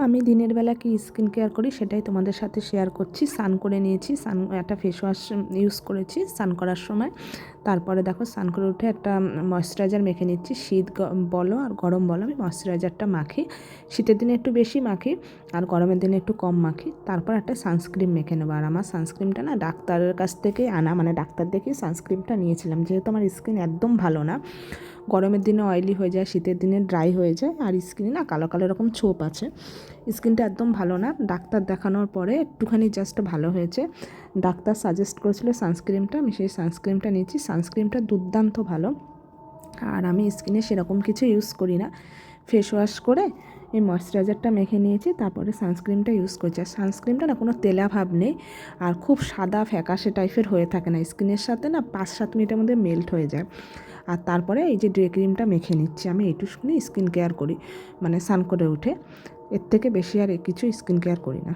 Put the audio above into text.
আমি দিনের বেলা কি স্কিন কেয়ার করি সেটাই তোমাদের সাথে শেয়ার করছি। স্নান করে নিয়েছি, একটা ফেস ওয়াশ ইউজ করেছি স্নান করার সময়। তারপরে দেখো স্নান করে উঠে একটা ময়েশ্চারাইজার মেখে নিচ্ছি। শীত বলো আর গরম বলো, আমি ময়েশ্চারাইজারটা মাখি। শীতের দিনে একটু বেশি মাখি আর গরমের দিনে একটু কম মাখি। তারপর একটা সানস্ক্রিন মেখে নেবো। আর আমার সানস্ক্রিনটা না ডাক্তারের কাছ থেকে আনা, মানে ডাক্তার দেখেই সানস্ক্রিনটা নিয়েছিলাম, যেহেতু আমার স্কিন একদম ভালো না। গরমের দিনে অয়েলি হয়ে যায়, শীতের দিনে ড্রাই হয়ে যায়, আর স্কিনে না কালো কালো এরকম ছোপ আছে। স্কিনটা একদম ভালো না। ডাক্তার দেখানোর পরে একটুখানি জাস্ট ভালো হয়েছে। ডাক্তার সাজেস্ট করেছিল সানস্ক্রিনটা, আমি সেই সানস্ক্রিনটা নিয়েছি। সানস্ক্রিনটা দুর্দান্ত ভালো। আর আমি স্কিনে সেরকম কিছু ইউজ করি না, ফেস ওয়াশ করে এই ময়েশ্চারাইজারটা মেখে নিয়েছি, তারপরে সানস্ক্রিনটা ইউজ করছি। আর সানস্ক্রিনটা না কোনো তেলা ভাব নেই, আর খুব সাদা ফ্যাকাশে টাইপের হয়ে থাকে না, স্কিনের সাথে না 5-7 মিনিটের মধ্যে মেল্ট হয়ে যায়। আর তারপরে এই যে ডে ক্রিমটা মেখে নিচ্ছি। আমি এইটুকুনি স্কিন কেয়ার করি, মানে স্নান করে উঠে। এর থেকে বেশি আর কিছু স্কিন কেয়ার করি না।